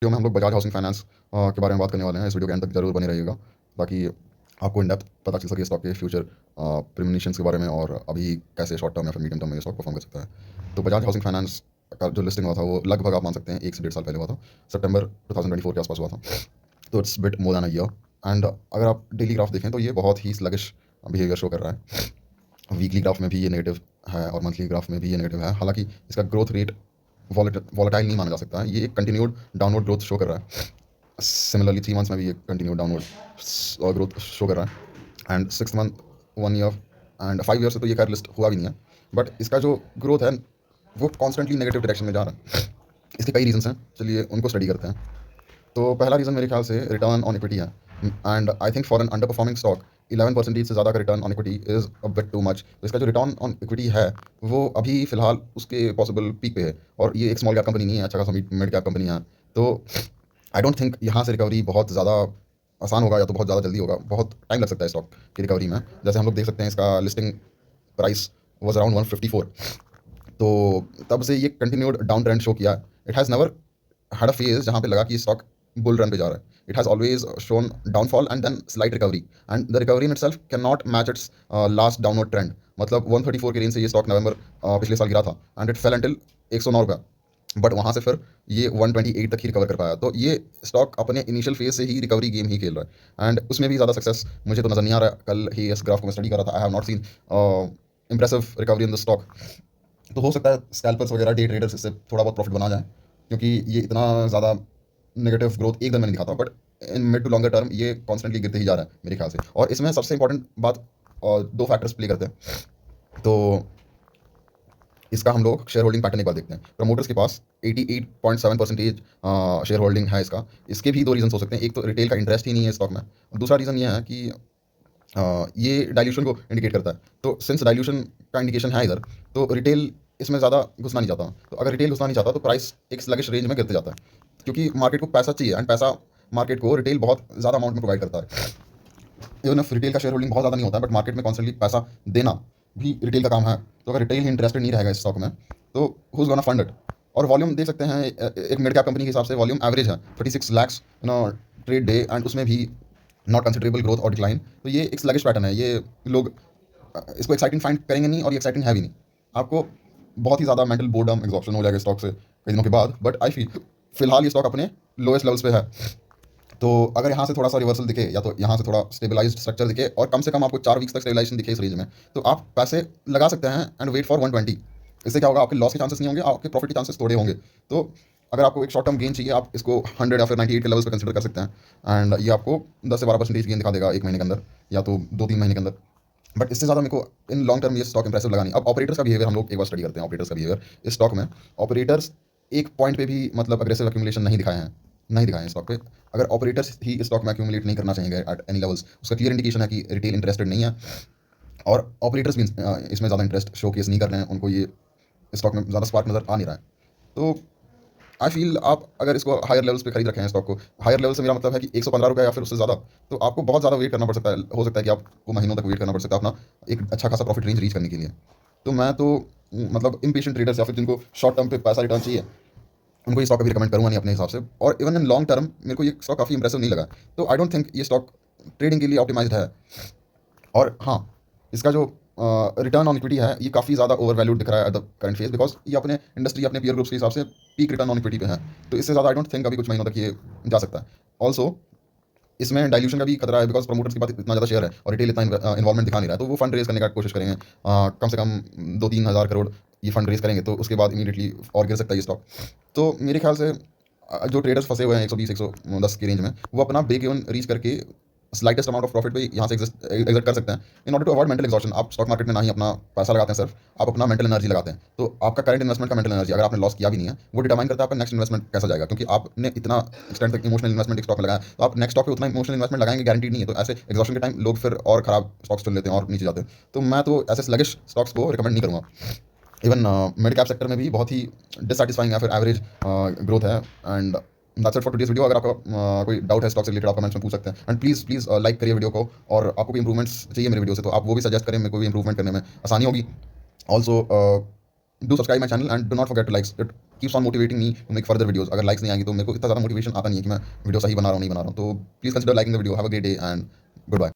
Video में हम लोग बजाज हाउसिंग फाइनेंस के बारे में बात करने वाले हैं। इस वीडियो के एंड तक जरूर बने रहिएगा ताकि आपको इन डेप्थ पता चल सके स्टॉक के फ्यूचर प्रीमिनिशंस के बारे में और अभी कैसे शॉर्ट टर्म या फिर मीडियम टर्म में स्टॉक परफॉर्म कर सकता है। तो बजाज हाउसिंग फाइनेंस का जो लिस्टिंग हुआ था वो लगभग आप मान सकते हैं 1 से 1.5 साल पहले हुआ था। सितंबर 2024 के आसपास हुआ था। तो it's bit more than a year. And अगर आप डेली ग्राफ देखें तो ये बहुत ही स्लगिश बिहेवियर शो कर रहा है। वीकली ग्राफ में भी ये नेगेटिव है और मंथली ग्राफ में भी ये नेगेटिव है। हालांकि इसका ग्रोथ रेट वॉलेटाइल नहीं माना जा सकता है। ये एक कंटिन्यूड डाउनवर्ड ग्रोथ शो कर रहा है। सिमिलरली 3 मंथ्स में भी एक कंटिन्यू डाउनवर्ड ग्रोथ शो कर रहा है। And 6 month, 1 year and 5 year से तो ये खैर लिस्ट हुआ भी नहीं है। बट इसका जो ग्रोथ है वो कॉन्स्टेंटली नेगेटिव डायरेक्शन में जा रहा है। इसके कई रीजंस हैं, चलिए उनको स्टडी करते हैं। तो पहला रीज़न मेरे ख्याल से रिटर्न ऑन इक्विटी है। And I think for an under performing stock 11% से ज़्यादा का return on equity is a bit too much. तो इसका जो रिटर्न ऑन इक्विटी है वो अभी फिलहाल उसके पॉसिबल पीक पे है। और ये एक स्मॉल कैप कंपनी नहीं है, अच्छा खासा मिड कैप कंपनी है। तो आई डोंट थिंक यहाँ से रिकवरी बहुत ज़्यादा आसान होगा या तो बहुत ज़्यादा जल्दी होगा। बहुत टाइम लग सकता है स्टॉक की रिकवरी में। जैसे हम लोग देख सकते हैं इसका लिस्टिंग प्राइस वॉज अराउंड 154। तो तब से ये कंटिन्यूड डाउन ट्रेंड शो किया। It has never had a phase जहाँ पे लगा कि स्टॉक बुल रन पे जा रहा है। It has always shown downfall and then slight recovery and the recovery in itself can not match its last downward trend. मतलब 134 के रेंज से ये स्टॉक नवंबर पिछले साल गिरा था एंड इट फेल अंटिल 109 रुपया। बट वहाँ से फिर ये 128 तक ही रिकवर कर पाया। तो ये स्टॉक अपने इनिशियल फेज से ही रिकवरी गेम ही खेल रहा है एंड उसमें भी ज़्यादा सक्सेस मुझे तो नज़र नहीं आ रहा है। कल ही इस ग्राफ को मैं स्टडी कर रहा था। I have not seen impressive recovery in the stock. तो हो सकता है स्कैल्पर्स वगैरह डे ट्रेडर्स इससे थोड़ा बहुत प्रॉफिट बना जाए, क्योंकि ये इतना ज़्यादा नेगेटिव ग्रोथ एक दिन में नहीं दिखाता। But in mid to longer term ये कॉन्स्टेंटली गिरते ही जा रहा है मेरे ख्याल से। और इसमें सबसे इंपॉर्टेंट बात दो फैक्टर्स प्ले करते हैं। तो इसका हम लोग शेयर होल्डिंग पैटर्न एक बार देखते हैं। प्रमोटर्स के पास 88.7% शेयर होल्डिंग है इसका। इसके भी दो रीजन हो सकते हैं। एक तो रिटेल का इंटरेस्ट ही नहीं है स्टॉक में। दूसरा रीज़न ये है कि ये डाइल्यूशन को इंडिकेट करता है। तो सिंस डाइल्यूशन का इंडिकेशन है इधर, तो रिटेल इसमें ज़्यादा घुसना नहीं चाहता। तो अगर रिटेल घुसना नहीं चाहता तो प्राइस एक स्लगिश रेंज में गिरते जाता है, क्योंकि मार्केट को पैसा चाहिए एंड पैसा मार्केट को रिटेल बहुत ज़्यादा अमाउंट में प्रोवाइड करता है। इवन इफ रिटेल का शेयर होल्डिंग बहुत ज़्यादा नहीं होता है, बट मार्केट में कॉन्स्टेंटली पैसा देना भी रिटेल का काम है। तो अगर रिटेल ही इंटरेस्टेड नहीं रहेगा इस स्टॉक में तो हुज गोना फंड इट। और वॉल्यूम देख सकते हैं, एक मिड कैप कंपनी के हिसाब से वॉल्यूम एवरेज है 36 लैक्स ट्रेड डे एंड उसमें भी नॉट कंसिडरेबल ग्रोथ और डिक्लाइन। तो ये एक स्लगिश पैटर्न है। ये लोग इसको एक्साइटिंग फाइंड करेंगे नहीं और ये एक्साइटिंग है भी नहीं। आपको बहुत ही ज़्यादा मेंटल बोर्डम एग्जॉस्शन हो जाएगा स्टॉक से कई दिनों के बाद। बट आई फील फिलहाल ये स्टॉक अपने लोएस्ट लेवल्स पे है। तो अगर यहाँ से थोड़ा सा रिवर्सल दिखे या तो यहाँ से थोड़ा स्टेबलाइज्ड स्ट्रक्चर दिखे और कम से कम आपको 4 वीक्स तक स्टेबलाइजेशन दिखे इस रेंज में, तो आप पैसे लगा सकते हैं एंड वेट फॉर 120। इससे क्या होगा, आपके लॉस के चांसेस नहीं होंगे, आपके प्रॉफिट के चांसेस थोड़े होंगे। तो अगर आपको एक शॉर्ट टर्म गेन चाहिए, आप इसको 100 या फिर 98 के लेवल्स पर कंसिडर कर सकते हैं एंड ये आपको 10 से 12% गेन दिखा देगा एक महीने के अंदर या तो 2-3 महीने के अंदर। बट इससे ज़्यादा मेरे को इन लॉन्ग टर्म ये स्टॉक इंप्रेसिव लगा नहीं। अब ऑपरेटर्स का बिहेवियर हम लोग एक बार स्टडी करते हैं। ऑपरेटर्स का बिहेवियर इस स्टॉक में, ऑपरेटर्स एक पॉइंट पे भी मतलब अग्रेसिव एक्यूमुलेशन नहीं दिखाए हैं स्टॉक पे। अगर ऑपरेटर्स ही स्टॉक में एक्यूमुलेट नहीं करना चाहेंगे एट एनी लेवल्स, उसका क्लियर इंडिकेशन है कि रिटेल इंटरेस्टेड नहीं है और ऑपरेटर्स भी इसमें ज़्यादा इंटरेस्ट शोकेस नहीं कर रहे हैं। उनको ये स्टॉक में ज़्यादा स्पार्क नज़र आ नहीं रहा है। तो आई फील आप अगर इसको हायर लेवल्स पे खरीद रखे हैं स्टॉक को, हायर लेवल से मेरा मतलब है कि 115 रुपये या फिर उससे ज़्यादा, तो आपको बहुत ज़्यादा वेट करना पड़ सकता है। हो सकता है कि आपको महीनों तक वेट करना पड़ सकता है अपना एक अच्छा खासा प्रॉफिट रेंज रीच करने के लिए। तो मैं तो मतलब इम्पेशेंट ट्रेडर्स या फिर जिनको शॉर्ट टर्म पे पैसा रिटर्न चाहिए, उनको ये स्टॉक कभी रिकमेंड करूँगा नहीं अपने हिसाब से। और इवन इन लॉन्ग टर्म मेरे को ये स्टॉक काफ़ी इंप्रेसिव नहीं लगा। तो आई डोंट थिंक ये स्टॉक ट्रेडिंग के लिए ऑप्टिमाइज्ड है। और हाँ, इसका जो रिटर्न ऑन इक्विटी है ये काफ़ी ज़्यादा ओवर वैल्यूड दिख रहा है at the current phase, because ये अपने इंडस्ट्री अपने पीयर ग्रुप्स के हिसाब से पीक रिटर्न ऑन इक्विटी पे है। तो इससे ज़्यादा आई डोंट थिंक अभी कुछ महीनों तक ये जा सकता है। ऑल्सो इसमें डाइल्यूशन का भी खतरा है, बिकॉज प्रमोटर्स के पास इतना ज़्यादा शेयर है और रिटेल इतना इन्वॉल्वमेंट दिखा नहीं रहा है। तो वो फंड रेज करने का कोशिश करेंगे, कम से कम 2-3 हज़ार करोड़ ये फंड रेज करेंगे, तो उसके बाद इमीडिएटली और गिर सकता है ये स्टॉक। तो मेरे ख्याल से जो ट्रेडर्स फंसे हुए हैं 120-110 की रेंज में, वो अपना ब्रेक इवन रीच करके स्लाइटेस्ट अमाउंट ऑफ प्रॉफिट पे यहाँ से एग्जिट कर सकते हैं in order to avoid mental exhaustion. आप स्टॉक मार्केट में ना ही अपना पैसा लगाते हैं, सिर्फ आप अपना मेंटल एनर्जी लगाते हैं। तो आपका करंट इन्वेस्टमेंट का मेंटल एनर्जी अगर आपने लॉस किया भी नहीं है, वो डिटरमाइन करता है आपका नेक्स्ट इन्वेस्टमेंट कैसा जाएगा, क्योंकि आपने इतना एक्सटेंड तक इमोशनल इन्वेस्टमेंट स्टॉक में लगाया, तो आप नेक्स्ट स्टॉक पे उतना इमोशनल इन्वेस्टमेंट लगाएंगे गारंटी नहीं है। तो ऐसे एग्जॉशन के टाइम लोग फिर और खराब स्टॉक्स चुन लेते हैं और नीचे जाते हैं। तो मैं तो ऐसे स्लगिश स्टॉक्स को रिकमेंड नहीं करूँगा। इवन मिड कैप सेक्टर में भी बहुत ही डिससेटिस्फाइंग या फिर एवरेज ग्रोथ है। And that's it for today's video. अगर आपका कोई डाउट है स्टॉक से रिलेटेड, आप कमेंट्स में पूछ सकते हैं। एंड प्लीज़ लाइक करिए वीडियो को, और आपको भी इंप्रूवमेंट्स चाहिए मेरे वीडियो से तो आप वो भी सजेस्ट करें, मेरे को भी इंप्रूवमेंट करने में आसानी होगी। Also do subscribe my channel and do not forget to like it. Keeps on motivating me to make further videos. अगर लाइक्स नहीं आएंगी तो मेरे को इतना ज़्यादा मोटिवेशन आता नहीं है कि मैं वीडियो सही बना रहा हूँ नहीं बना रहा हूँ। तो please consider liking the video. Have a great day and good bye.